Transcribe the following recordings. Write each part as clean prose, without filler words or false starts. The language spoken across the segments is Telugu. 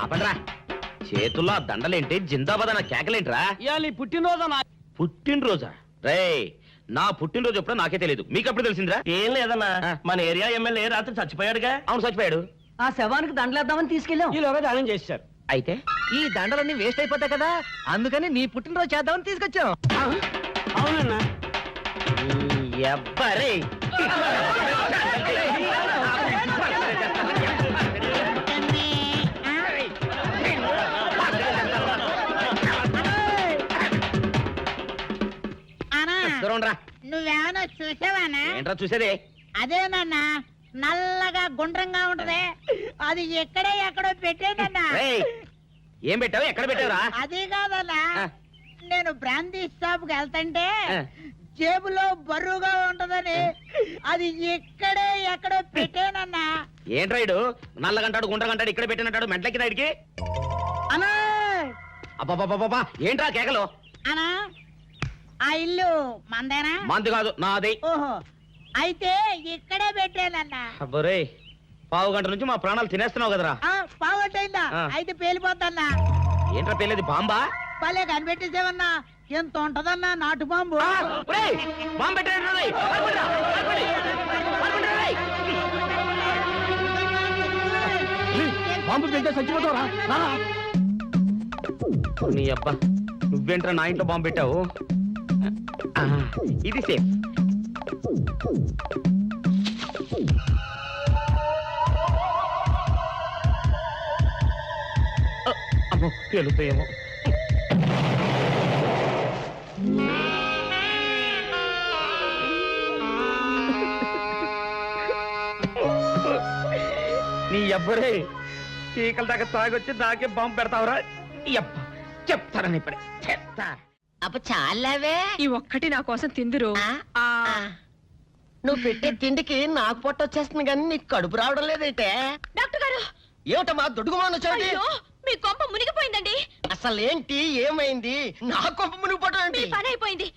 ఆపండ్రా. చేతుల్లో ఆ దండలేంటి, జిందాబాద్ అన్న కేకలేంట్రా? పుట్టినరోజా? రే, నా పుట్టినరోజు ఎప్పుడో నాకే తెలియదు, మీకు ఎప్పుడు తెలిసిందిరా? ఏం లేదన్నా, మన ఏరియా ఎమ్మెల్యే రాత్రి చచ్చిపోయాడుగా. అవును, చచ్చిపోయాడు. ఆ శవానికి దండలేద్దామని తీసుకెళ్ళాం. ఈలోగా దానం చేశారు. అయితే ఈ దండలన్నీ వేస్ట్ అయిపోతాయి కదా, అందుకని నీ పుట్టినరోజు చేద్దామని తీసుకొచ్చాం. అవునన్నా. ఎవ్వరే నువ్వేమన్నా చూసావానా? ఏంట్రా చూసేదే? అదేనన్నా, నల్లగా గుండ్రంగా ఉంటది, అది ఎక్కడో పెట్టేనన్నా. ఏం పెట్టావు, ఎక్కడ పెట్టావురా? అది కాదన్నా, నేను బ్రాందీ షాప్ కి వెళ్తుంటే జేబులో బరువుగా ఉంటదని అది ఎక్కడో పెట్టేనన్నా. ఏంట్రాయిడు నల్లగంటాడు గుండ్రగంటాడు ఇక్కడ పెట్టినట్టాడు మెంట్లకి నాయుడికి? అన్నా అబ్బాబాబాబా, ఏంట్రా కేకలు? అన్నా, ఆ ఇల్లు మందేనా? మంది కాదు, నాది. ఓహో, అయితే ఇక్కడే పెట్టానన్నా. అబ్బరే, పావు గంట నుంచి మా ప్రాణాలు తినేస్తున్నావు కదరా. పావట్టయిందా? అయితే పేలిపోతాన్నా. ఏంట్రా పేలేది, బాంబా? భలే కనిపెట్టేసేవన్నా, ఎంత ఉంటదన్నా నాటు బాంబు. బాంబు పెట్టాడు. బాంబు పెడితే చచ్చిపోతావరా? నీ అబ్బా, నువ్వేంట్రా నా ఇంట్లో బాంబు పెట్టావు? ఇది సేఫ్. అమ్మో, పేలుతాయేమో. నీ అబ్బరే, చీకల దాకా తాగొచ్చి నాకే బాంబు పెడతావురా? చెప్తారని ఇప్పుడే చెప్తా. అప్ప చాలావే, ఈ ఒక్కటి నా కోసం తిందురు. నువ్వు పెట్టే తిండికి నాకు పొట్ట వచ్చేస్తుంది కానీ నీకు కడుపు రావడం లేదైతే. డాక్టర్ గారు, ఏమిటమ్మా దుడుగుమానొచ్చాడు? మీ కొంప మునిగిపోయిందండి. అసలు ఏంటి, ఏమైంది? నా కొంప మునిగిపోవడం ఏంటి? మీ పని అయిపోయింది,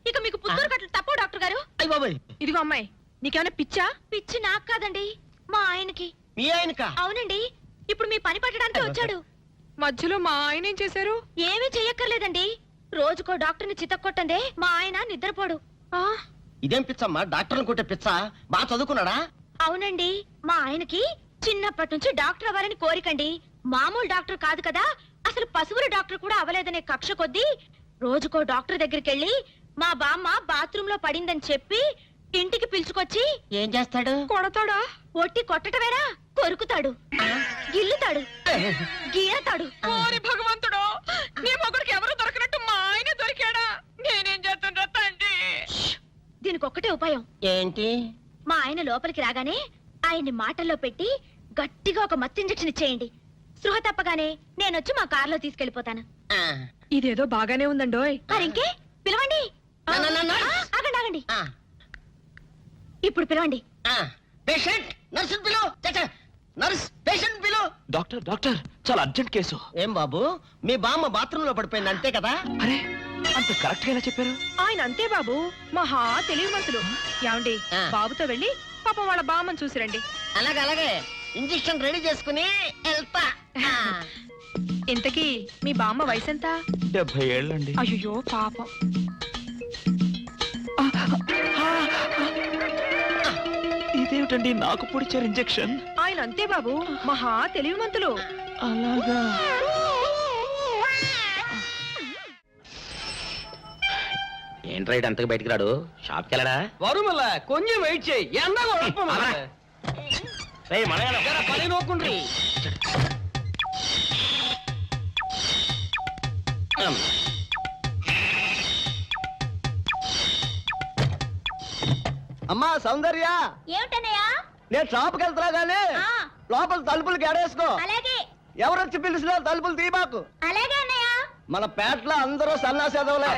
ఇక మీకు పుత్తూరు కట్టలు తప్పవు డాక్టర్ గారు. అయ్య బాబాయ్, ఇదిగో అమ్మాయి, నీకేమైనా పిచ్చా? పిచ్చి నాకు కాదండి, మా ఆయనకి. మీ ఆయనకా? అవునండి, ఇప్పుడు మీ పని పట్టడానికి వచ్చాడు. మధ్యలో మా ఆయన ఏం చేశారు? ఏమీ చెయ్యక్కర్లేదండి, రోజుకో డాక్టర్ని చితక్కొట్టందే మా ఆయన నిద్రపోడు. ఇదేం పిచ్చమ్మా, డాక్టర్ని కొట్టే పిచ్చ? బాగా చదువుకున్నాడా? అవునండి, మా ఆయనకి చిన్నప్పటి నుంచి డాక్టర్ అవ్వాలని కోరికండి. మామూలు డాక్టర్ కాదు కదా, అసలు పశువుల డాక్టర్ కూడా అవ్వలేదనే కక్ష కొద్దీ రోజుకో డాక్టర్ దగ్గరికి వెళ్ళి మా బామ్మ బాత్రూమ్ లో పడిందని చెప్పి ఇంటికి పిలుచుకొచ్చి ఏం చేస్తాడు? కొడతాడా? ఒట్టి కొట్టటమేనా, కొరుకుతాడు, గిల్లుతాడు, గీరతాడు. ఓరి భగవంతుడు, నీ మొగుడికి ఎవరు దొరకనట్టు మా ఆయన దొరికాడా? నేనేం చేస్తుండ్రా తండ్రి? దీనికి ఒక్కటే ఉపాయం. ఏంటి? మా ఆయన లోపలికి రాగానే ఆయన్ని మాటల్లో పెట్టి గట్టిగా ఒక మత్తు ఇంజెక్షన్ ఇచ్చేయండి. స్పృహ తప్పగానే నేనొచ్చి మా కారులో తీసుకెళ్లిపోతాను. ఇదేదో బాగానే ఉందండోయ్. మరింకే పిలవండి. ఆగండి ఆగండి, ఇప్పుడు పిలవండి. పేషెంట్, నర్సు పిలు. నర్స్, పేషెంట్ పిలు. డాక్టర్, డాక్టర్, చాలా అర్జెంట్ కేసు. ఏం బాబు, మీ బామ్మ బాత్రూమ్ లో పడిపోయింది అంతే కదా? అరే, అంత కరెక్ట్ గా చెప్పారు. ఆయన అంతే బాబు, మహా తెలివిమంతులు. ఏమండి, బాబుతో వెళ్ళి పాపం వాళ్ళ బామ్మని చూసిరండి. అలాగే ఇంజెక్షన్ రెడీ చేసుకుని వెళ్తా. ఇంతకీ మీ బామ్మ వయసు ఎంత? 70 ఏళ్ళండి. అయ్యో పాపం. ఇదేమిటండి నాకు పొడిచారు ఇంజెక్షన్? ఆయన అంతే బాబు, మహా తెలివిమంతులు. అలాగా? ఏంట్రా ఇటు అంతకు బయటికి రాడు? షాప్కి వెళ్ళడా? వరుమల కొంచెం వెయిట్ చేయి, పని నోకుండ్రి. అమ్మా సౌందర్య, ఏమిటన్నయ్యా? నేను షాప్కి వెళ్తున్నా గానీ లోపల తలుపులు గడేసుకో. అలాగే. ఎవరొచ్చి పిలిచినా తలుపులు తీయబాకు. అలాగే అన్నయ్య. మన పేటలో అందరూ సన్నాసేదవులే.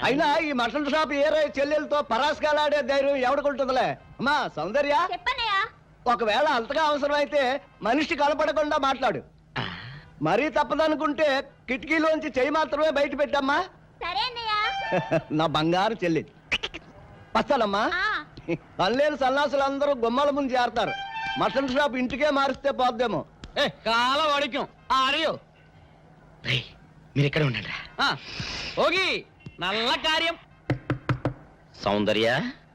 అయినా ఈ మటన్ షాప్ ఏరే చెల్లెలతో పరాస్కాలాడే ధైర్యం ఎవడుకుంటుందిలే. అమ్మా సౌందర్య, చెప్పన్నయ్యా. ఒకవేళ అంతగా అవసరం అయితే మనిషి కనపడకుండా మాట్లాడు. మరీ తప్పదనుకుంటే కిటికీలోంచి చెయ్యి మాత్రమే బయట పెట్టమ్మా. సరే అన్నయ్య. నా బంగారు చెల్లి. పస్తాలమ్మా. పనిలేని సన్నాసులు అందరూ గుమ్మల ముందు చేరతారు. మటన్ షాప్ ఇంటికే మారిస్తే పోద్దేమో. కాల వడికం ఆడియో రేయ్, మీరు ఎక్కడ ఉండండి రా. ఓగి నల్ల కార్యం సౌందర్య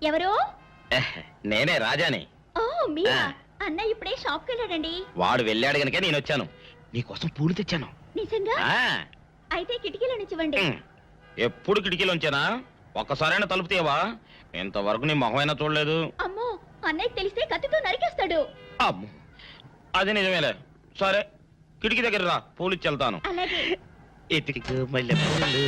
ఎవరు? నేనే రాజాని. ఓ మీరా? ఆ. అన్నయ్య ఇప్పుడే షాప్ కి వెళ్ళాడండి. వాడు వెళ్ళాడు గనుక నేను వచ్చాను. నీకోసం పూలు తెచ్చాను. నిజంగా? ఆ, అయితే కిటికీలో నుంచి ఇవ్వండి. ఎప్పుడు కిటికీలోంచేనా? ఒక్కసారైనా తలుపు తీయవా? ఇంతవరకు నీ మొహమైనా చూడలేదు. అమ్మో, అన్నయ్యకి తెలిస్తే కత్తితో నరికేస్తాడు. అమ్మో, అది నిజమేలే. సరే, కిటికీ దగ్గర రా, పూలు ఇచ్చి వెళ్తాను. అలాగే. ఇటుకు మల్లె పూలు.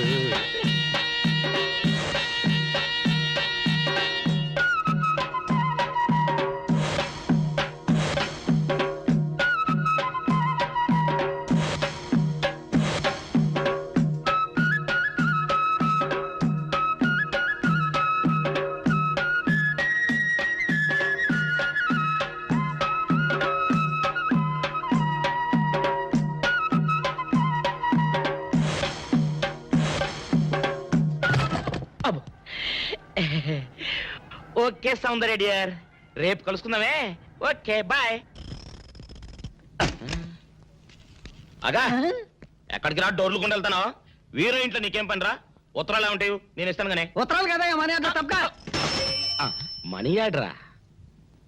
అబ్బో. ఓకే సౌందర్య డియర్, రేపు కలుసుకుందామే. Okay bye. అగా ఎక్కడికి రా, డోర్లు కొండ వెళ్తానా? వీరో ఇంట్లో నీకేం పని రా? ఉత్తరాలు ఏమంటాయి? నేను ఇస్తాను గానే. ఉత్తరాలు కదా మనీ అంత తప్ప మనీ ఆర్డరా?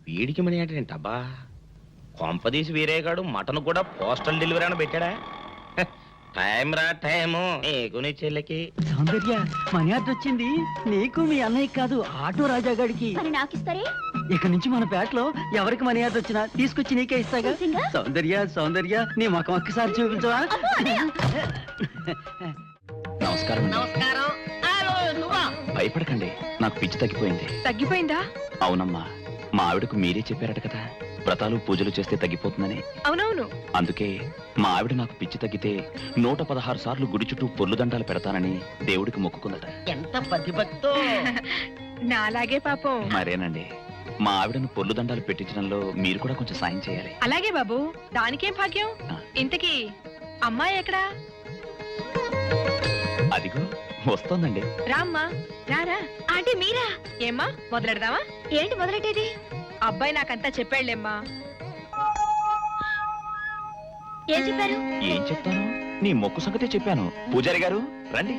వీడికి మనీ ఆర్డర్ ఏంటబ్బా? కొంపదీసి వీరేగాడు మటన్ కూడా పోస్టల్ డెలివరీ అని పెట్టాడా? టైం రా టైము నీకు నీ చెల్లెకి. సౌందర్య మనీ ఆర్డర్ వచ్చింది నీకు మీ అన్నయ్య కాదు ఆటో రాజా గారికి. మరి నాకిస్తారే? ఇక నుంచి మన పేటలో ఎవరికి మనీ ఆర్డర్ వచ్చినా తీసుకొచ్చి నీకే ఇస్తాగా. నిజంగా? సౌందర్య సౌందర్య నీ ముఖం ఒక్కసారి చూపించవా? అబ్బో, అన్నయ్య. నమస్కారం అండి. నమస్కారం. భయపడకండి, నాకు పిచ్చి తగ్గిపోయింది. తగ్గిపోయిందా? అవునమ్మా, మా ఆవిడకు మీరే చెప్పారట కదా, వ్రతాలు పూజలు చేస్తే తగ్గిపోతుందని. అవునవును. అందుకే మా ఆవిడ నాకు పిచ్చి తగ్గితే 116 సార్లు గుడి చుట్టూ పొర్లు దండాలు పెడతానని దేవుడికి మొక్కుకుందట. ఎంత పతిభక్తో. నాలాగే పాపం. మరేనండి, మా ఆవిడను పొర్లు దండాలు పెట్టించడంలో మీరు కూడా కొంచెం సాయం చేయాలి. అలాగే బాబు, దానికేం భాగ్యం. ఆ. ఇంతకీ అమ్మాయి ఎక్కడా? అదిగో వస్తోందండి. రామ్మా, రారా. అంటే మీరా? ఏమ్మా, మొదలెడదామా? ఏంటి మొదలెట్టేది? అబ్బాయి నాకంతా చెప్పాడులేమ్మా. ఏం చెప్పారు? ఏం చెప్తాను, నీ మొక్కు సంగతే చెప్పాను. పూజారి గారు రండి.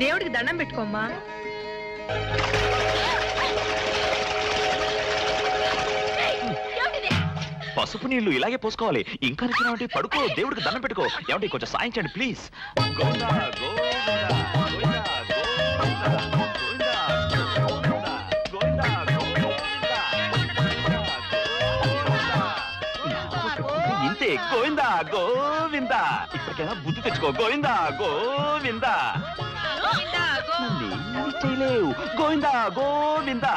దేవుడికి దండం పెట్టుకోమ్మా. పసుపు నీళ్లు ఇలాగే పోసుకోవాలి. ఇంకా నచ్చినావంటే పడుకో, దేవుడికి దండం పెట్టుకో. ఏమంటే కొంచెం సాయం చేయండి ప్లీజ్. గోవిందా, గోవిందా, గోవిందా, గోవిందా, గోవిందా, గోవిందా. ఇంతే, గోవిందా గోవిందా. ఇప్పటికైనా బుద్ధి తెచ్చుకో. గోవిందా గోవిందా. నన్నేమీ చేయలేవు. గోవిందా గోవిందా.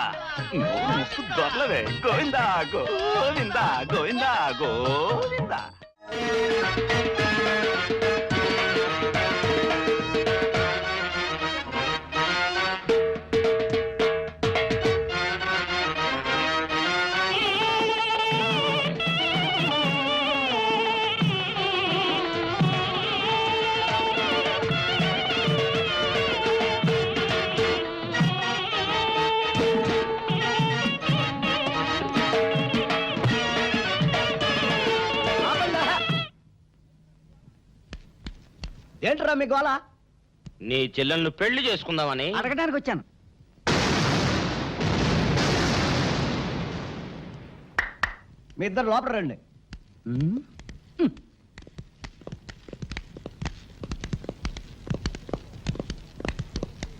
దొరలవే. గోవిందా గోవిందా, గోవిందా గోవిందా. ఏంట్రా మీ గోళ? నీ చెల్లెలను పెళ్లి చేసుకుందామని. అడగడానికి వచ్చాను. మీ ఇద్దరు లోపల రండి.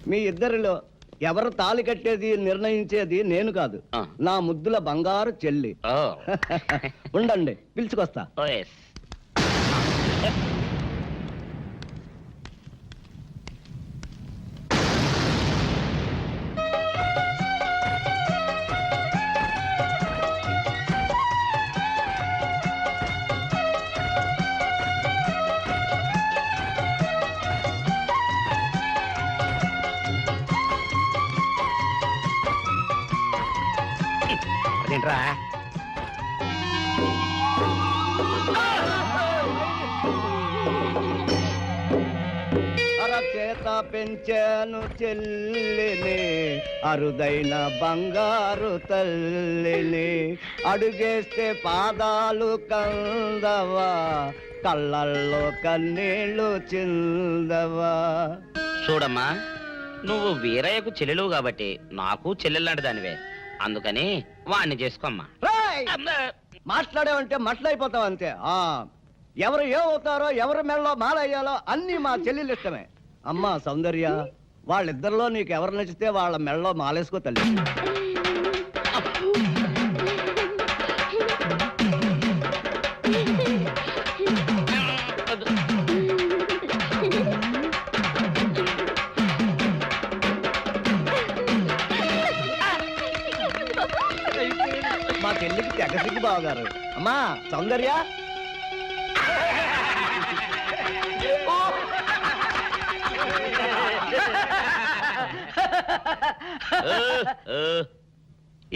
మీ ఇద్దరిలో ఎవరు తాళి కట్టేది నిర్ణయించేది నేను కాదు, ఆ. నా ముద్దుల బంగారు చెల్లి. ఓ. ఉండండి, పిలుచుకొస్తా. ఓ, yes. అదేంట్రా? అరచేత పెంచాను చెల్లిని, అరుదైన బంగారు తల్లిని. అడుగేస్తే పాదాలు కందవా, కళ్ళల్లో కన్నీళ్ళు చిందవా. చూడమ్మా, నువ్వు వీరయ్యకు చెల్లెలు కాబట్టి నాకు చెల్లెల్లాంటి దానివే. అందుకని వాణ్ణి చేసుకోమ్మా. రేయ్! మాట్లాడావంటే మట్లయిపోతావు అంతే. ఎవరు ఏమవుతారో, ఎవరి మెళ్ళలో మాలయ్యాలో అన్ని మా చెల్లెలు ఇష్టమే. అమ్మా సౌందర్య, వాళ్ళిద్దరిలో నీకు ఎవరు నచ్చితే వాళ్ళ మెళ్ళలో మాలేసుకో తల్లి. మా చెల్లికి తెగ సిగ్గు బావగారు. అమ్మా సౌందర్య,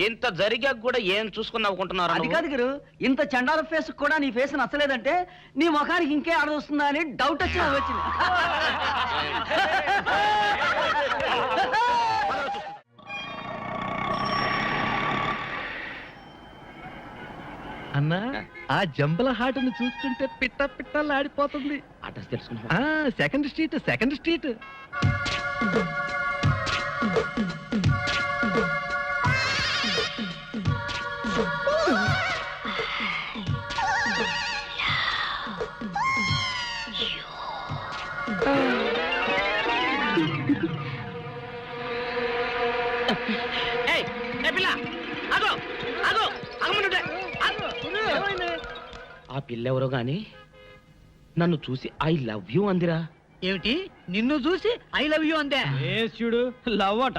ఇంత జరిగాక కూడా ఏం చూసుకుని నవ్వుకుంటున్నారు? అది కాదు గురు, ఇంత చండాల ఫేస్ కూడా నీ ఫేస్ నచ్చలేదంటే నీ ముఖానికి ఇంకే ఆడదొస్తుందా అని డౌట్ వచ్చి వచ్చింది. అన్నా, ఆ జంబల హాటును చూస్తుంటే పిట్ట పిట్టలాడిపోతుంది. అడ్రస్ తెలుసుకున్నా? Second street, second street. ఆ పిల్లెవరో గాని నన్ను చూసి ఐ లవ్ యూ అందిరా. ఏమిటి, నిన్ను చూసి ఐ లవ్ యూ అందే? చూడు లవ్ అట.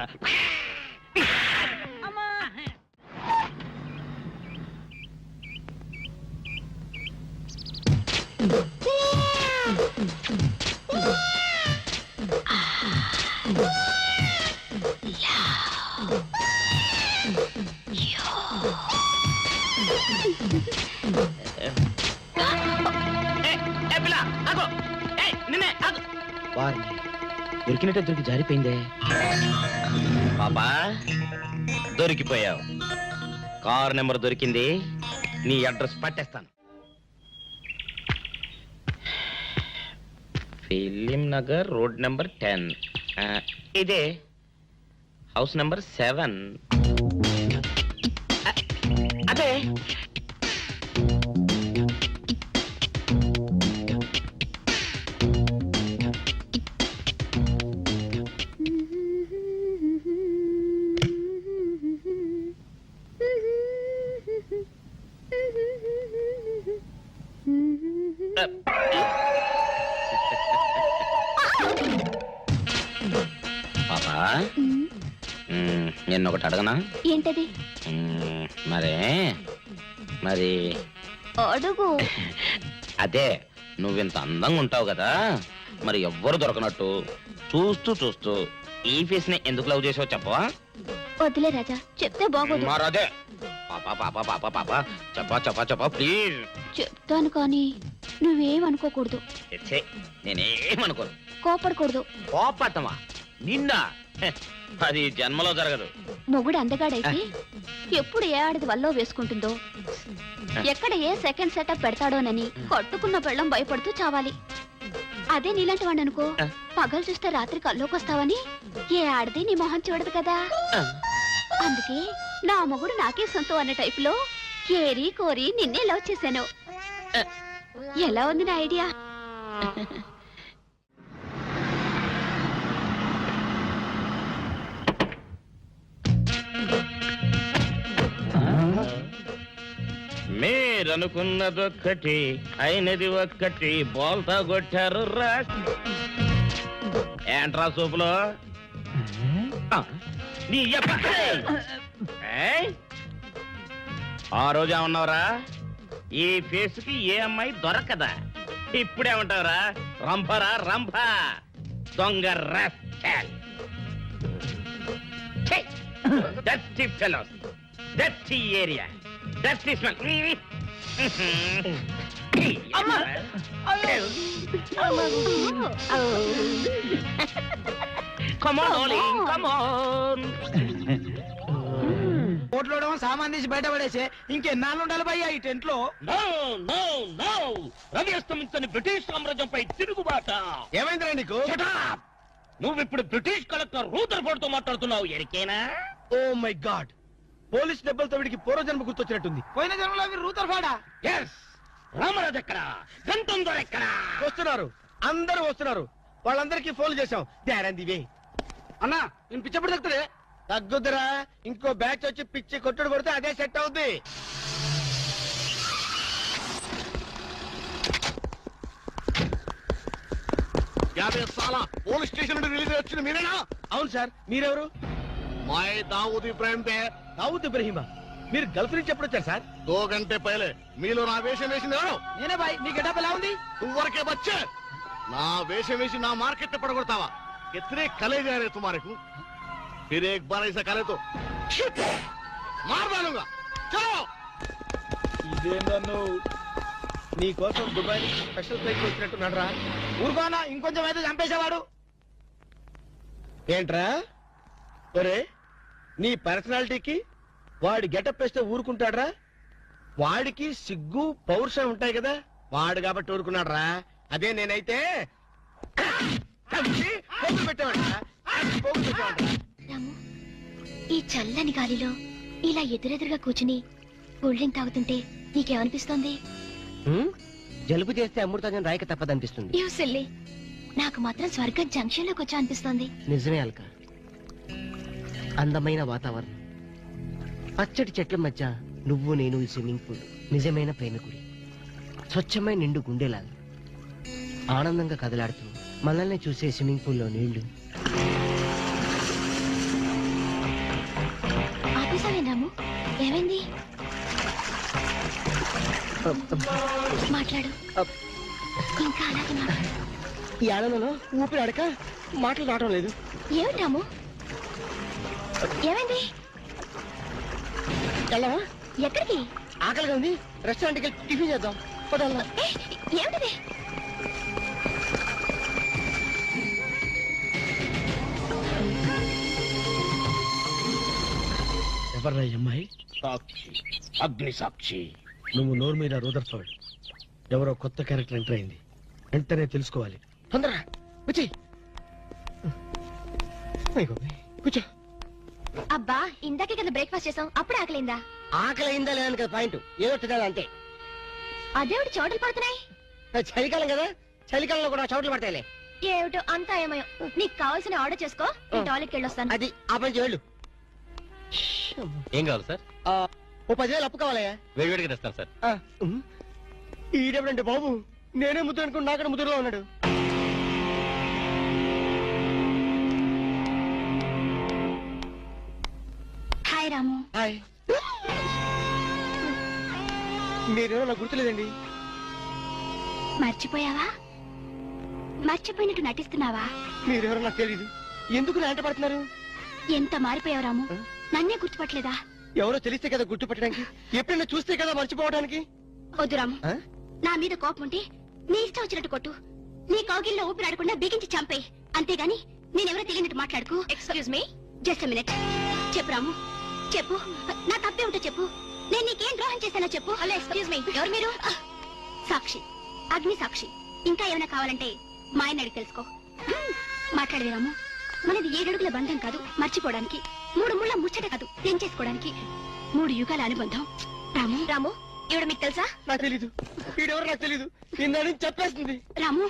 దొరికినట్టే దొరికి జారిపోయిందే. పాపా దొరికిపోయావు. కారు నెంబర్ దొరికింది, నీ అడ్రస్ పట్టేస్తాను. Film Nagar, road number 10. ఇదే హౌస్ నెంబర్ 7. అదే పాపా, నేను ఒకటి అడగనా? ఏంటది? మరి అడుగు. అదే, నువ్వింత అందంగా ఉంటావు కదా, మరి ఎవ్వరు దొరకనట్టు చూస్తూ చూస్తూ ఈ ఫేస్ ని ఎందుకు లవ్ చేసావు చెప్పవా? వద్దులే రాజా, చెప్తే బాగోదు. మరదే పాపా పాపా పాపా పాపా చెప్పా చెప్పా చెప్పా ప్లీజ్. చెప్తాను కానీ నువ్వేమనుకోకూడదు. నేనేమనుకోను. కోపడకూడదు. కోపడతావా? నిన్న అది జన్మలో జరగదు. మొగుడు అందగాడైతే ఎప్పుడు ఏ ఆడది వల్లో వేసుకుంటుందో, ఎక్కడ ఏ సెకండ్ సెటప్ పెడతాడోనని కట్టుకున్న పెళ్ళం భయపడుతూ చావాలి. అదే నీలాంటి వాడు అనుకో, పగలు చూస్తే రాత్రి కల్లోకి వస్తావని ఏ ఆడది నీ మొహం చూడదు కదా. అందుకే నా మొగుడు నాకే సొంతం అనే టైపులో ఏరి కోరి నిన్నే లవ్ చేశాను. ఎలా ఉంది నా ఐడియా? మీరనుకున్నదొక్కటి అయినది ఒక్కటి, బోల్తా కొట్టారు రా. ఏంట్రా సూపులో నీ యప్ప. ఏయ్! ఆ రోజు ఏమన్నావురా? ఈ ఫేస్ కి ఏ అమ్మాయి దొరకదా? ఇప్పుడేమంటావురా? రంపరా రంప, దొంగ rascal. Dirty fellows, dirty area, dirty smell. కోట్లో సామాన్ తీసి బయట పడేసే ఇంకెన్నాళ్ళు ఉండాలి భయ్యా ఈ టెంట్ లో. రవి అస్తమించని బ్రిటిష్ సామ్రాజ్యంపై తిరుగుబాట. ఏమైందిరా నీకు? నువ్విప్పుడు బ్రిటిష్ కలెక్టర్ రూదర్ఫోర్డ్ తో మాట్లాడుతున్నావు, ఎరికేనా? ఓ మై గాడ్, పోలీస్ దెబ్బలతో వీడికి పూర్వజన్మ గుర్తొచ్చినట్టుంది. పోయిన జన్మలో మీరు రూతర్ఫాడా? ఎస్. రామరాజు ఎక్కడా? గంటందోడు ఎక్కడా? వస్తున్నారు, అందరూ వస్తున్నారు. వాళ్ళందరికీ ఫోన్ చేశాం. దివే అన్నా, నేను పిచ్చప్పుడు తగ్గుతుంది. తగ్గుద్దురా, ఇంకో బ్యాచ్ వచ్చి పిచ్చి కొట్టుడు కొడితే అదే సెట్ అవుద్ది. పోలీస్ స్టేషన్ నుండి రిలీజ్ వచ్చిన మీరేనా? అవును సార్, మీరెవరు? मैं दाऊद इब्राहिम पे దావుద్ ఇబ్రహీమా. మీరు గల్ఫ్ నుంచి ఎప్పుడు వచ్చారు సార్? 2 घंटे पहले మీలో నా వేషం వేసింది ఎవరు? నేనే బాయ్. మీ గెటప్ ఎలా ఉంది? నువ్వరకే బచ్చే నా వేషం వేసి నా మార్కెట్ పడగొడతావా? कितने कले जा रहे तुम्हारे को? फिर एक बार ऐसा करे तो मार डालूंगा. चलो. ఇదేందన్ను నీ కోసం దుబాయ్ స్పెషల్ ఫ్లైట్ వచ్చినట్టున్నాడు రా. ఊరుకోనా, ఇంకొంచెం అయితే చంపేసేవాడు. ఏంట్రా ఒరే, నీ పర్సనాలిటీకి వాడి గెటప్ వేస్తే ఊరుకుంటాడ్రా? వాడికి సిగ్గు పౌరుషం ఉంటాయి కదా, వాడు కాబట్టి ఊరుకున్నాడు రా. అదే నేనైతే పెట్టేవాడ్రా. రాము, ఈ చల్లని గాలిలో ఇలా ఎదురెదురుగా కూర్చుని కూల్ డ్రింక్ తాగుతుంటే నీకేమనిపిస్తోంది? జలుబు చేస్తే అమృతాజన్ రాయక తప్పదనిపిస్తుంది. యూ సిల్లీ, నాకు మాత్రం స్వర్గం జంక్షన్ లోకి వచ్చా అనిపిస్తోంది. నిజమే అల్క, అందమైన వాతావరణం, పచ్చటి చెట్ల మధ్య నువ్వు నేను ఈ స్విమ్మింగ్ పూల్ నిజమైన ప్రేమికుడి. స్వచ్ఛమైన నిండు గుండెలాగా ఆనందంగా కదలాడుతూ మనల్ని చూసే స్విమ్మింగ్ పూల్లో నీళ్లు. ఆపేసావేం రాము? ఏమైంది? మాట్లాడు, ఇంకా అలాగే మాట్లాడు. ఈ ఆనందంలో ఊపిరి అడక మాటలు రావడం లేదు. ఏమిటి రాము, ఏమైంది? వెళ్ళవా? ఎక్కడికి? ఆకలిగా ఉంది, రెస్టారెంట్కి వెళ్ళి టిఫిన్ చేద్దాం. పదల్లా. ఏమిటిది? ఎవర్రా ఈ అమ్మాయి? సాక్షి, అగ్ని సాక్షి. నువ్వు నోరు మీద రూదర్ఫర్డ్, ఎవరో కొత్త క్యారెక్టర్ ఎంటర్ అయింది. వెంటనే తెలుసుకోవాలి. తొందరగా వచ్చి కూర్చో. అబ్బా, ఇందాకే కదా బ్రేక్ఫాస్ట్ చేసాం, అప్పుడు ఆకలిందా? ఆకలి అయిందా లేదని కదా పాయింట్, ఏదో తినాలి అంతే. అదేవిటి చోటలు పడుతున్నాయి. చలికాలం కదా, చలికాలంలో కూడా చోట్లు పడతాయిలే. ఏమిటో అంతా ఏమయో. నీకు కావాల్సిన ఆర్డర్ చేసుకో, నేను టాయిలెట్కి వెళ్ళొస్తాను. అది ఆ పని చేయాలి. ఏం కావాలి సార్? ఓ 10,000 అప్పు కావాలయ్యా. వేడివేడిగా తెస్తాను సార్. ఈడెవడంటే బాబు, నేనే ముద్దు అనుకుని నాకడ ముద్దులో ఉన్నాడు. హాయ్ రాము. హాయ్. మీరేమో నాకు గుర్తులేదండి. మర్చిపోయావా? మర్చిపోయినట్టు నటిస్తున్నావా? మీరెవరో నాకు తెలియదు. ఎందుకు నా వెంట పడుతున్నారు? ఎంత మారిపోయావు రాము, నన్నే గుర్తుపట్టలేదా? ఎవరో తెలిస్తే కదా గుర్తుపట్టడానికి, ఎప్పుడైనా చూస్తే కదా మర్చిపోవడానికి. వద్దు రాము, నా మీద కోపం ఉంటే నీ ఇష్టం వచ్చినట్టు కొట్టు, నీ కౌగిల్లో ఊపిరాడకుండా బిగించి చంపేయి. అంతేగాని నేనెవరో తెలియనట్టు మాట్లాడుకు. Excuse me, just minute. చెప్పు రాము, చెప్పు. నా తప్పే ఉంటే చెప్పు. నేను నీకేం ద్రోహం చేశానో చెప్పు. హలో, ఎక్స్క్యూజ్ మీ, ఎవరు మీరు? సాక్షి, అగ్ని సాక్షి. ఇంకా ఏమైనా కావాలంటే మా ఆయన అడిగి తెలుసుకో. మాట్లాడేది రాము, మనది 7 అడుగుల బంధం కాదు మర్చిపోవడానికి, 3 ముళ్ళ ముచ్చట కాదు తెంచేసుకోవడానికి, 3 యుగాల అనుబంధం. రాము, రాము, ఇవిడ మీకు తెలుసా? నాకు తెలీదు. వీడెవరు నాకు తెలీదు. నిన్న చెప్పేస్తుంది. రాము,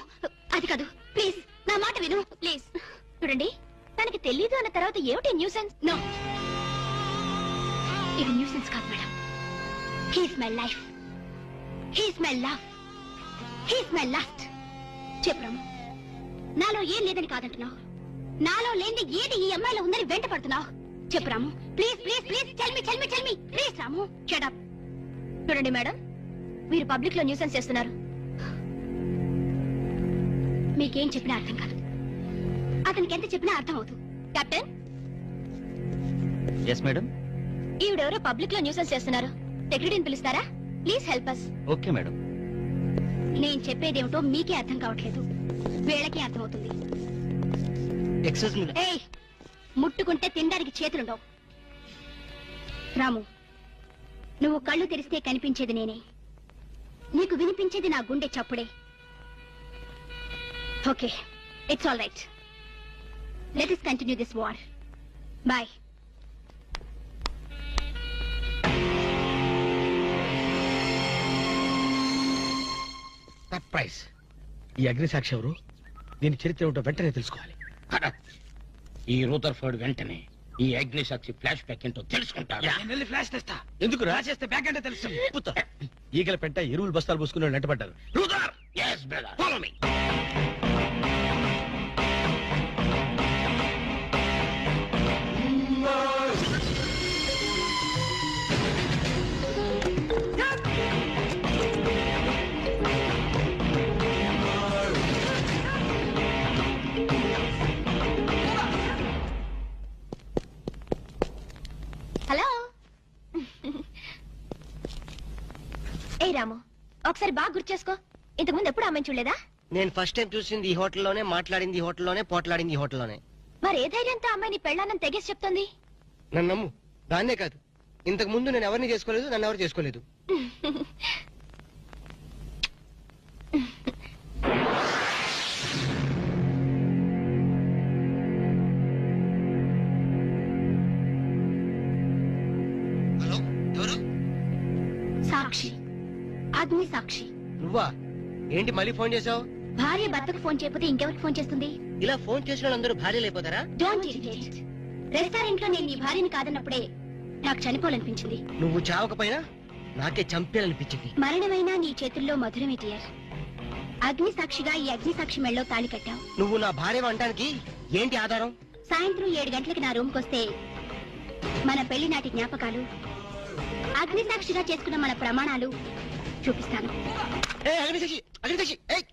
అది కాదు, ప్లీజ్ నా మాట విను, ప్లీజ్. చూడండి, తనకి తెలీదు అన్న తర్వాత ఏమిటి న్యూసెన్స్? నో, ఇది న్యూసెన్స్ కాదు madam. He's my life, he's my love, he's my last. చెప్పు రాము, నాలో ఏం లేదని కాదంటున్నావు, నాలో లేని ఏది ఈ అమ్మాయిలో ఉందని వెంట పడుతున్నావు. చెప్పు Ramu, please please please, tell me please. Ramu, shut up. చూడండి మేడం, మీరు పబ్లిక్ లో న్యూసెన్స్ చేస్తున్నారు. మీకేం చెప్పినా అర్థం కాదు, అతనికి ఎంత చెప్పినా అర్థం అవుతుంది. కెప్టెన్. Yes madam. ఈవిడెవరో పబ్లిక్ లో న్యూసెన్స్ చేస్తున్నారు. సెక్రటరీని పిలుస్తారా? Please help us. Okay madam. నేను చెప్పేదేమిటో మీకే అర్థం కావట్లేదు, వీళ్ళకి అర్థమవుతుంది. Excuse me. ఏయ్, ముట్టుకుంటే తినడానికి చేతులుండవు. రాము, నువ్వు కళ్ళు తెరిస్తే కనిపించేది నేనే, నీకు వినిపించేది నా గుండె చప్పుడే. Okay, it's all right. Let us continue this war. Boy. Surprise. ఈ అగ్నిసాక్షి ఎవరు? దీని చరిత్ర ఏమిటో వెంటనే తెలుసుకోవాలి. ఈ రూదర్ఫర్డ్ వెంటనే ఈ అగ్నిసాక్షి ఫ్లాష్ బ్యాక్ ఏంటో తెలుసుకుంటాడు. ఫ్లాష్ తెస్తా. ఎందుకు రాసేస్తే బ్యాక్ అంటే తెలుసు. ఈగల పెంట ఎరువులు బస్తాలు పూసుకుని నెట్టబడ్డారు. రూదర్, yes brother, follow me. Hello. ఏ రాము, ఒకసారి బాగా గుర్తు చేసుకో, ఇంతకుముందు ఎప్పుడు అమ్మాయి చూడలేదా? నేను ఫస్ట్ టైం చూసింది ఈ హోటల్లోనే, మాట్లాడింది ఈ హోటల్లోనే, పోట్లాడింది ఈ హోటల్లోనే. మరి ఏ ధైర్యంతో అమ్మాయిని పెళ్ళానని తెగేసి చెప్తుంది? నన్ను నమ్ము. దాన్నే కాదు, ఇంతకు ముందు నేను ఎవరిని చేసుకోలేదు, నన్ను ఎవరు చేసుకోలేదు. హలో, ఎవరు? సాక్షి, అగ్ని సాక్షి. నువ్వా? ఏంటి మళ్ళీ ఫోన్ చేసావు? భార్య భర్తకు ఫోన్ చేయకపోతే ఇంకెవరికి ఫోన్ చేస్తుంది? ఇలా ఫోన్ చేసిన వాళ్ళందరూ భార్యలు అయిపోతారా? Don't irritate. రెస్టారెంట్ లో నేను నీ భార్యని కాదన్నప్పుడే నాకు చనిపోవాలనిపించింది. నువ్వు చావకపోయినా నాకే చంపేయాలనిపించింది. మరణమైనా నీ చేతుల్లో మధురమే డియర్. అగ్ని సాక్షిగా ఈ అగ్ని సాక్షి మెళ్ళో తాళి కట్టావు. నువ్వు నా భార్య అనడానికి ఏంటి ఆధారం? సాయంత్రం 7 గంటలకి నా రూమ్కి వస్తే మన పెళ్లి నాటి జ్ఞాపకాలు, అగ్ని సాక్షిగా చేసుకున్న మన ప్రమాణాలు చూపిస్తాను. అగ్నిసాక్షి, అగ్నిసాక్షి, ఏయ్!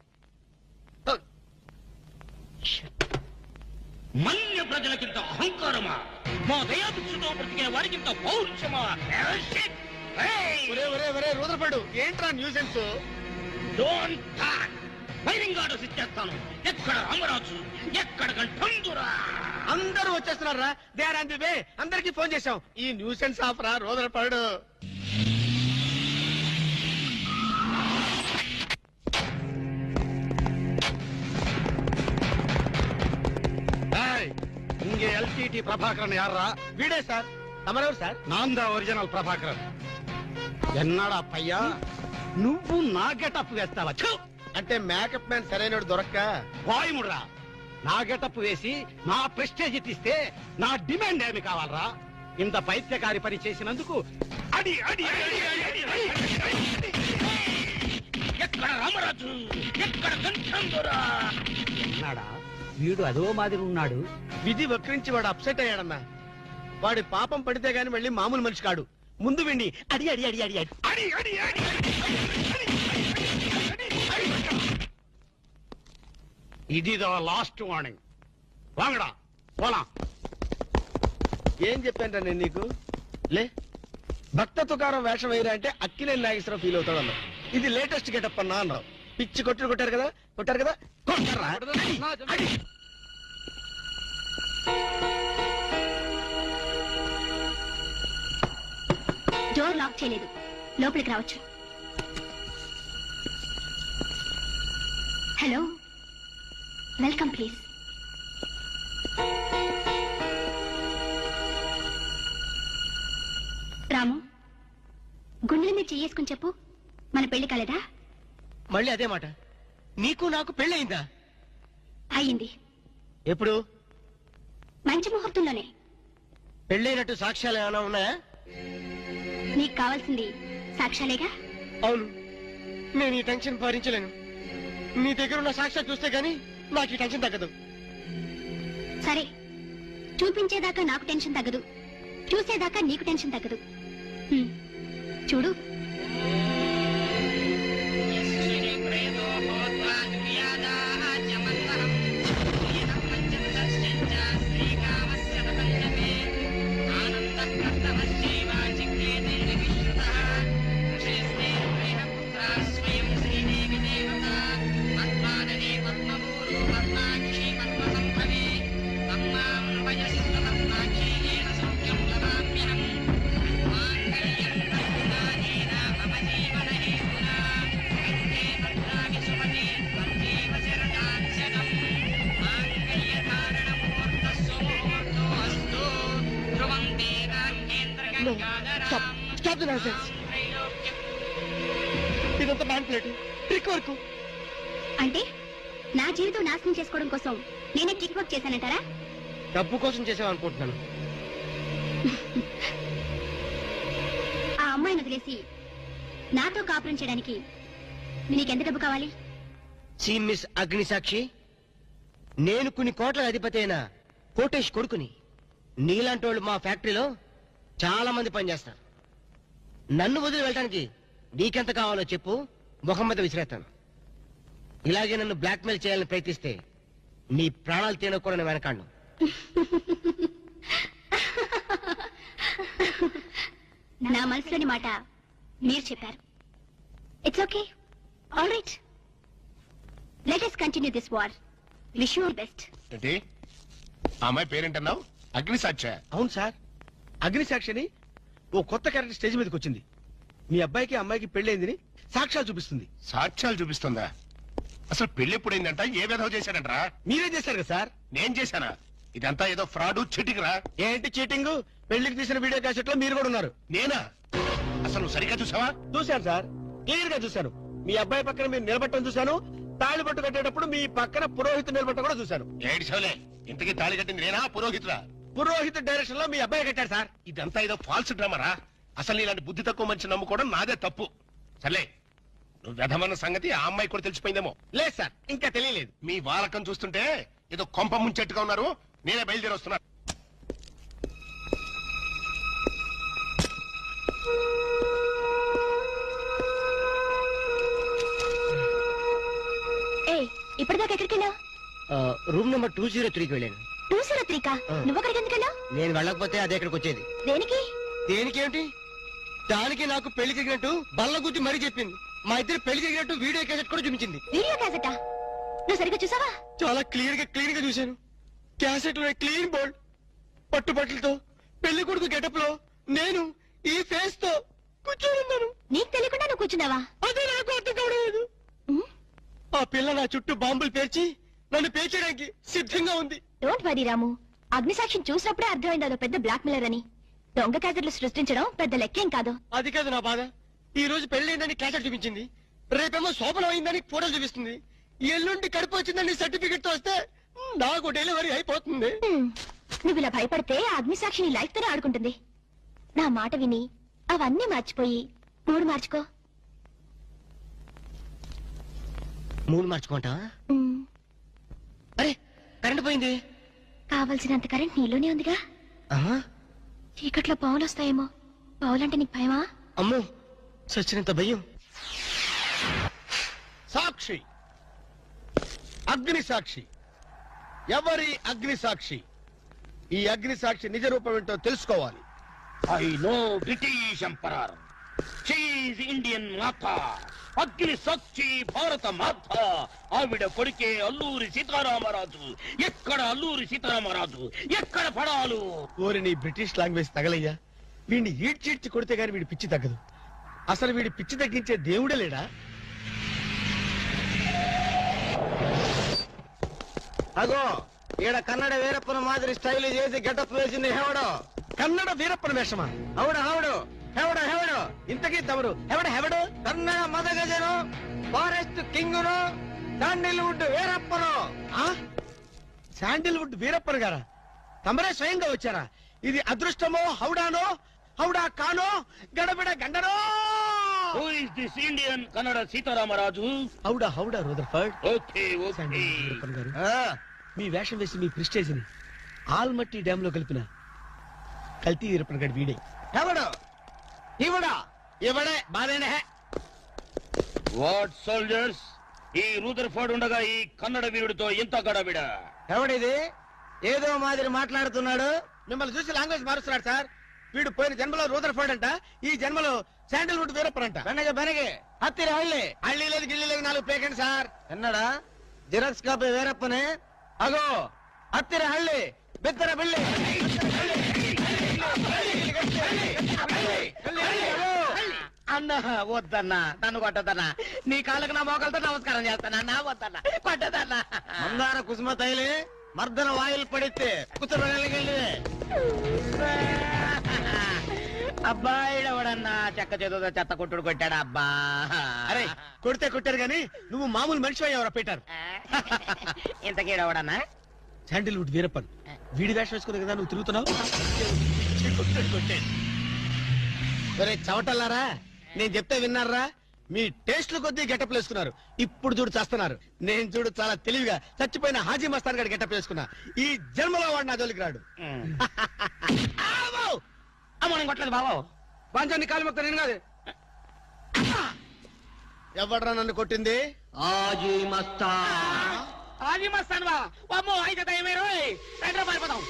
మన్య ప్రజలకింత అహంకారమా? మా దయాభిక్షతో బ్రతికే వారికింత పౌరుషమా? రూదర్ఫర్డ్, ఏంట్రా nuisance? Don't talk. Firing orders ఇచ్చేస్తాను. ఎక్కడ రామరాజు, ఎక్కడ గంటందురా? అందరూ వచ్చేస్తున్నారా? They are on the way. అందరికి ఫోన్ చేశాం. ఈ న్యూసెన్స్ ఆఫ్ రా రూదర్ఫర్డ్. இங்க எல்டிடி பிரபாகரன் யாரா? వీడే సార్. తమరెవరు సార్? நான் தான் ఒరిజినల్ ప్రభాకరన్. ఎన్నాడా పయ్యా, నువ్వు నా గెటప్ వేస్తావా? అంటే మేకప్ మ్యాన్ సరైనడు దొరక్క వాయుముడ్రా. నా గెటప్ వేసి నా ప్రెస్టేజ్ తీస్తే నా డిమాండ్ ఏమి కావాలరా? ఇంత పైత్యకారి పని చేసినందుకు అడి అడి అడి అడి అడి అడి. ఎక్కడ రామరాజు, ఎక్కడ గంటందురా? ఎన్నాడా వీడు అదో మాదిరి ఉన్నాడు. విధి వక్రించి వాడు అప్సెట్ అయ్యాడన్నా. వాడి పాపం పడితే గాని మళ్ళీ మామూలు మనిషి కాడు. ముందు విండి అడి అడి అడి అడి అడి అడి అడి అడి ఇది లాస్ట్ వార్నింగ్. వాంగడా పోలా. ఏం చెప్పాను నేను నీకు? లే, భక్త తుకారం వేషం వేయరా అంటే అక్కినేని నాగేశ్వరరావు ఫీల్ అవుతాడు అన్నావు. ఇది లేటెస్ట్ గెటప్ అన్నా అన్నావు. పిచ్చి కొట్టారు కదా, కొట్టారు కదా, కొట్టారా? డోర్ లాక్ చేయలేదు, లోపలికి రావచ్చు. Hello, welcome please. రాము, గుండెల మీద చెయ్యేసుకుని చెప్పు, మన పెళ్లి కాలేదా? మళ్ళీ అదే మాట. నీకు నాకు పెళ్ళయిందా? అయ్యింది. ఎప్పుడు? మంచి ముహూర్తంలోనే. పెళ్ళైనట్టు సాక్ష్యాలు ఏమైనా ఉన్నాయా? నీకు కావాల్సింది సాక్ష్యాలేగా? అవును. నేను ఈ టెన్షన్ భరించలేను. నీ దగ్గర ఉన్న సాక్ష్యాలు చూస్తే గానీ నాకు ఈ టెన్షన్ తగ్గదు. సరే, చూపించేదాకా నాకు టెన్షన్ తగ్గదు, చూసేదాకా నీకు టెన్షన్ తగ్గదు. చూడు. Stop the nonsense. ఇదంతా మ్యానిపులేట్, ట్రిక్ వర్క్. అంటే నా జీవితం నాశనం చేసుకోవడం కోసం నేనే ట్రిక్ వర్క్ చేశానంటారా? డబ్బు కోసం చేసావనుకుంటున్నాను. ఆ అమ్మాయిని వదిలేసి నాతో కాపురం చేయడానికి నీకెంత డబ్బు కావాలి? సి మిస్ అగ్నిసాక్షి, నేను కొన్ని కోట్ల అధిపతి అయిన కోటేష్ కొడుకుని. నీలాంటి వాళ్ళు మా ఫ్యాక్టరీలో చాలా మంది పనిచేస్తారు. నన్ను వదిలి వెళ్ళడానికి నీకెంత కావాలో చెప్పు, ముఖం మీద విసిరేస్తాను. ఇలాగే నన్ను బ్లాక్మెయిల్ చేయాలని ప్రయత్నిస్తే నీ ప్రాణాలు తీయడం నేను వెనకాడను. నా మనసులోని మాట మీరు చెప్పారు. It's okay, all right. Let us continue this war. Wish you best. ఏంటి అమ్మాయి పేరేంటన్నావు? అగ్నిసాక్ష? అవును సార్, అగ్నిసాక్షిని ఓ కొత్త క్యారెక్టర్ స్టేజ్ మీదకి వచ్చింది. మీ అబ్బాయికి అమ్మాయికి పెళ్ళైందని సాక్ష్యాలు చూపిస్తుంది. సాక్ష్యాలు చూపిస్తుందా? అసలు పెళ్లి ఎప్పుడైందంట? ఏ విధవ చేశాడంటరా? మీరే చేశారు కదా సార్. నేను చేశానా? ఇదంతా ఏదో ఫ్రాడ్ చీటింగ్ రా. ఏంటి చీటింగ్? పెళ్లికి తీసిన వీడియో క్యాసెట్ లో మీరు కూడా ఉన్నారు. నేనా? అసలు నువ్వు సరిగ్గా చూసావా? చూశాను సార్, క్లియర్ గా చూశాను. మీ అబ్బాయి పక్కన మీరు నిలబట్టడం చూశాను. తాళి పట్టు కట్టేటప్పుడు మీ పక్కన పురోహితు నిలబట్టడం కూడా చూశాను. ఏడ్చోలే, ఇంతకీ తాళి కట్టింది నేనా పురోహితురా? పురోహితు డైరెక్షన్ లో మీ అబ్బాయి కట్టాడు సార్. ఇదంతా ఏదో ఫాల్స్ డ్రామారా. అసలు ఇలాంటి బుద్ధి తక్కువ మనిషి నమ్ముకోవడం నాదే తప్పు. సర్లే, నువ్వు వెధమన్న సంగతి ఆ అమ్మాయి కూడా తెలిసిపోయిందేమో. లేదు సార్, ఇంకా తెలియలేదు. మీ వాలకం చూస్తుంటే ఏదో కొంప ముంచెట్టుగా ఉన్నారు. నేనే బయలుదేరి వస్తున్నా. ఇప్పటిదాకా ఎక్కడికి వెళ్ళావు? రూమ్ నెంబర్ 203కి వెళ్ళాను. 203కా? నువ్వు అక్కడికి ఎందుకు వెళ్ళావు? నేను వెళ్ళకపోతే అదే ఇక్కడికి వచ్చేది. దేనికి? దేనికేమిటి? దానికి నాకు పెళ్లి జరిగినట్టు బల్ల గుద్ది మరీ చెప్పింది. మా ఇద్దరు పెళ్లి జరిగినట్టు వీడియో క్యాసెట్ కూడా చూపించింది. వీడియో క్యాసెటా? నువ్వు సరిగ్గా చూసావా? చాలా క్లియర్ గా చూశాను. క్యాసెట్ లో క్లీన్ బోల్డ్ పట్టుబట్టలతో పెళ్లి కొడుకు గెటప్ లో నేను ఈ ఫేస్ తో కూర్చొని ఉన్నాను. నీకు తెలియకుండా నువ్వు కూర్చున్నావా? అదే నాకు అర్థం కావడం. ఆ పిల్ల నా చుట్టూ బాంబులు పేర్చి నన్ను పేర్చడానికి సిద్ధంగా ఉంది. డోంట్ వరీ రాము, అగ్నిసాక్షిని చూసినప్పుడే అర్థమైంది అదో పెద్ద బ్లాక్ మెయిలర్ అని. దొంగ క్యాసెట్లు సృష్టించడం పెద్ద లెక్కేం కాదు. అది కాదు నా బాధ. ఈ రోజు పెళ్లి క్యాసెట్ చూపించింది, రేపేమో శోభనం అయిందని ఫోటోలు చూపిస్తుంది, ఎల్లుండి కడుపు వచ్చిందని సర్టిఫికెట్ తో వస్తే నాకు డెలివరీ అయిపోతుంది. నువ్వు ఇలా భయపడితే ఆ అగ్నిసాక్షిని లైఫ్ తోనే ఆడుకుంటుంది. నా మాట విని అవన్నీ మర్చిపోయి మూడు మార్చుకో. మూడు మార్చుకుంటా? అరే, కరెంట్ పోయింది. కావలసినంత కరెంట్ నీలోనే ఉందిగా. చీకట్లో పావులు వస్తాయేమో. పావులంటే నీకు భయమా? అమ్మో, సచ్చినంత భయం. సాక్షి, అగ్ని సాక్షి. ఎవరి అగ్ని సాక్షి? ఈ అగ్ని సాక్షి నిజ రూపం ఏంటో తెలుసుకోవాలి. ఐ నో బ్రిటిష్ ఎంపరర్, షీఈ్ ఇండియన్ మాత, అగ్ని సాక్షి భారత మాత. ఆవిడ కొడుకే అల్లూరి సీతారామరాజు. ఎక్కడ అల్లూరి సీతారామరాజు, ఎక్కడ పడాలు? ఓరి నీ బ్రిటిష్ లాంగ్వేజ్ తగలయ్యా. వీడిని ఈడ్చిడ్చి కొడితే గాని వీడి పిచ్చి తగ్గదు. అసలు వీడి పిచ్చి తగ్గించే దేవుడే లేడా? అగో ఈడ కన్నడ వీరప్పన మాదిరి స్టైల్ చేసి గెటప్ వేసింది హెవడో. కన్నడ వీరప్పన వేషమా? అవుడు హెవడు హెవడు హెవడు ఇంతకీ తమరు హెవడు కన్నడ మదగజను, ఫారెస్ట్ కింగును, శాండిల్వుడ్ వీరప్పను. శాండిల్వుడ్ వీరప్పన గారా? తమరే స్వయంగా వచ్చారా? ఇది అదృష్టమో హౌడానో, హౌడా కానో, గడబిడ గండనో? Who is this Indian Kannada Sitaramaraju? హౌడా హౌడా రూదర్ఫర్డ్. Okay okay. శాండిల్వుడ్ వీరప్పన గారు, మీ వేషం వేసి మీ ప్రిస్టేజ్ ని ఆల్మట్టి డ్యామ్ లో కలిపిన కల్తీ వీరప్పన గారి వీడే. హెవడు ఇవడా ఇవడే బాధేనే. వాట్ సోల్జర్స్, ఈ రూదర్ఫర్డ్ ఉండగా ఈ కన్నడ వీరుడితో ఎంత గడబిడ? హెవడిది ఏదో మాదిరి మాట్లాడుతున్నాడు. మిమ్మల్ని చూసి లాంగ్వేజ్ మారుస్తున్నాడు సార్. వీడు పోయిన జన్మలో రూదర్ఫర్డ్ అంట, ఈ జన్మలో శాండిల్వుడ్ వీరప్పన్ అంట. బెనగే హత్తిరి హళ్ళి హళ్ళీ లేదు గిల్లి లేదు, 4 పేకండి సార్. ఎన్నడా జిరాక్స్ కాపీ వీరప్పనే. అగో హత్తిరి హళ్ళి బిత్తర బిల్లి. అన్న వద్దన్నా, నన్ను కొట్టదన్నా. నీ కాళ్ళకు నా మోకాలతో నమస్కారం చేస్తానన్నా. వద్దన్నా, కొట్టదన్నా. మందార కుసుమ తైలి మర్దన వాయిల్ పడితే కుతురగలిగే అబ్బాయిడవడన్నా చెక్క చేతులతో చెత్త కొట్టుడు కొట్టాడు అబ్బా. అరే కొడితే కొట్టారు గాని నువ్వు మామూలు మనిషి అయ్యావరా పీటర్. ఇంతకీడవడన్నా శాండిల్వుడ్ వీరప్పన్ వీడి వేషం వేసుకునే కదా నువ్వు తిరుగుతున్నావు. ఒరే చవటల్లారా, నేను చెప్తే విన్నారా? మీ టేస్ట్లు కొద్దీ గెటప్ వేసుకున్నారు. ఇప్పుడు చూడు చేస్తున్నారు. నేను చూడు చాలా తెలివిగా చచ్చిపోయిన హాజీ మస్తాన్ గారి గెటప్ వేసుకున్నా. ఈ జన్మలో వాడు నా జోలికి రాడు. అమ్మ నేను కొట్టలేదు బాబు. పంచాన్ని కాలు మొక్క నేను కాదు. ఎవడ్రా నన్ను కొట్టింది? హాజీ మస్తాన్. అది మస్తాను బా. అమ్మో అయితే దయమే రోయ్. రండి రా, పారిపోదాం.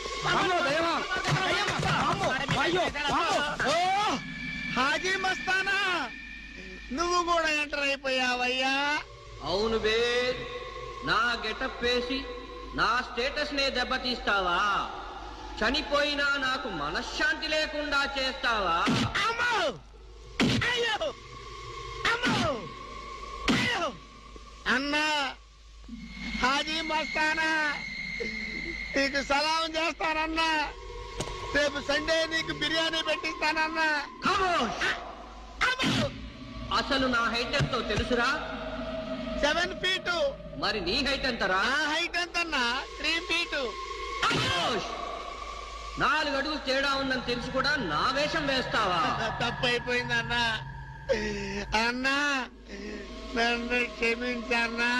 ఓ హాజీ మస్తానా, నువ్వు కూడా ఎంటర్ అయిపోయావయ్యా. అవును బే, నా గెటప్ వేసి నా స్టేటస్ నే దెబ్బతీస్తావా? చనిపోయినా నాకు మనశ్శాంతి లేకుండా చేస్తావా? అమ్మో! అయ్యో! అమ్మో! అయ్యో! అన్నా హాజీ మస్తానా, నీకు సలాం చేస్తానన్నా. రేపు సండే నీకు బిర్యానీ పెట్టిస్తానన్నా. అసలు నా హైట్ ఎంతో తెలుసురా? 7 feet. మరి నీ హైట్ ఎంతరా? నా హైట్ ఎంతన్నా? 3 feet. 4 అడుగులు తేడా ఉందని తెలిసి కూడా నా వేషం వేస్తావా? తప్పైపోయిందన్నా. అన్నా నన్ను క్షమించన్నా.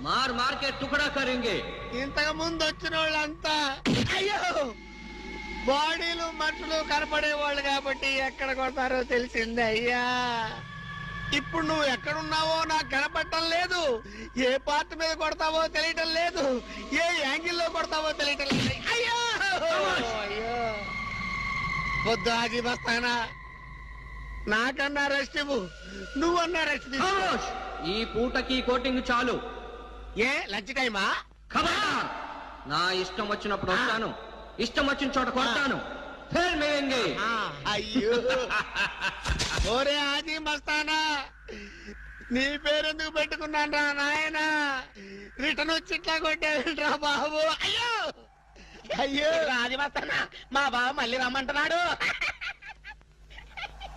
మార్ మార్కెట్ టుకడా కరింగే. ఇంతకు ముందు వచ్చిన వాళ్ళంతా అయ్యో బాడీలు మనుషులు కనపడే వాళ్ళు కాబట్టి ఎక్కడ కొడతారో తెలిసింది అయ్యా. ఇప్పుడు నువ్వు ఎక్కడున్నావో నాకు కనపడటం లేదు. ఏ పార్ట్ మీద కొడతావో తెలియటం లేదు. ఏ యాంగిల్లో కొడతావో తెలియటం లేదు. అయ్యో అయ్యో వద్దు హాజీ మస్తానా, నాకన్నా రెస్ట్ ఇవ్వు. నువ్వన్నా రెస్ట్ తీసుకో. ఈ పూటకి కోటింగ్ చాలు. ఏ లంచ్ టైమా? ఖబర్దార్! నా ఇష్టం వచ్చినప్పుడు వస్తాను, ఇష్టం వచ్చిన చోట కొడతాను. ఫిర్ మిలేంగే. అయ్యో ఓరే హాజీ మస్తానా, నీ పేరెందుకు పెట్టుకున్నాను రా నాయనా? రిటర్న్ వచ్చి ఇట్లా కొట్టేరా బాబు. అయ్యో అయ్యో అది మస్తానా, మా బావ మళ్ళీ రమ్మంటున్నాడు.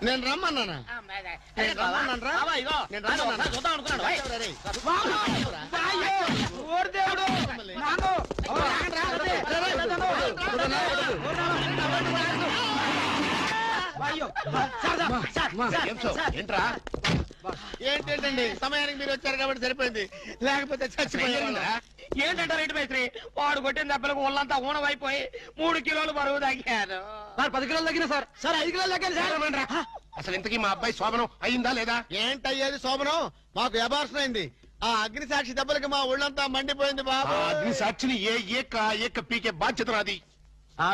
నేను రమ్మన్నానా? నేను రమ్మన్నానురా? నేను రమ్మన్నానా? చూద్దాం అనుకున్నాడు. ఓయ్. రేయ్. ఓరి దేవుడు. నాను. ఏంట్రా? ఏంటండి సమయానికి మీరు వచ్చారు కాబట్టి సరిపోయింది, లేకపోతే చచ్చిపోయారు. ఏంటంటే రేటు మేస్త్రి, వాడు కొట్టిన దెబ్బలకు ఒళ్ళంతా ఊనమైపోయి 3 కిలోలు బరువు తగ్గారు. 10 కిలోలు తగ్గిన సార్. సార్ 5 కిలోలు తగ్గాను సార్. అసలు ఇంతకీ మా అబ్బాయి శోభనం అయిందా లేదా? ఏంటయ్యేది శోభనం? మాకు అబార్షన్ అయింది. ఆ అగ్ని సాక్షి దెబ్బలకి మా ఒళ్ళంతా మండిపోయింది బాబు. అగ్ని సాక్షిని ఏక పీకే బాధ్యత నాది.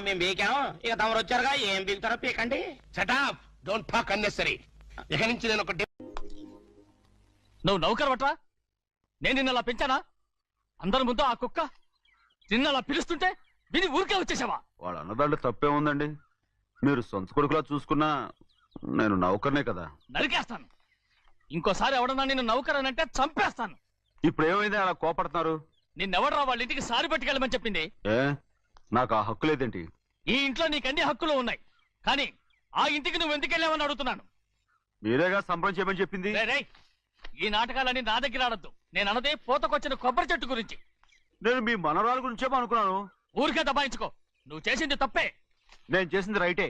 మేము బీకాం, ఇక తమరు వచ్చారుగా, ఏం బీగుతారో పీకండి. Shut up, don't talk unnecessary. ఇక నుంచి నేను ఒక నువ్వు నౌకరవట్రా? నేను నిన్న అలా పెంచానా? అందరి ముందు ఆ కుక్క నిన్న అలా పిలుస్తుంటే విని ఊరికే వచ్చేసావా? వాళ్ళ అన్నదాంట్లో తప్పే ఉందండి. మీరు సొంత కొడుకులా చూసుకున్నా నేను నౌకర్నే కదా. నరికేస్తాను. ఇంకోసారి ఎవడన్నా నిన్ను నౌకరనంటే చంపేస్తాను. ఇప్పుడు ఏమైంది అలా కోపడుతున్నారు? నిన్నెవడరా వాళ్ళ ఇంటికి సారి పట్టుకెళ్ళమని చెప్పింది? ఏ నాకు ఆ హక్కు లేదేంటి? ఈ ఇంట్లో నీకు అన్ని హక్కులు ఉన్నాయి, కానీ ఆ ఇంటికి నువ్వు ఎందుకు వెళ్ళావని అడుగుతున్నాను. మీరేగా సంబరం చేయమని చెప్పింది. రేయ్, ఈ నాటకాలన్నీ నా దగ్గర ఆడద్దు. నేను అన్నదే పూతకొచ్చిన కొబ్బరి చెట్టు గురించి. నేను మీ మనవరాల గురించేమో అనుకున్నాను. ఊరికే దబాయించుకో. నువ్వు చేసింది తప్పే. నేను చేసింది రైటే.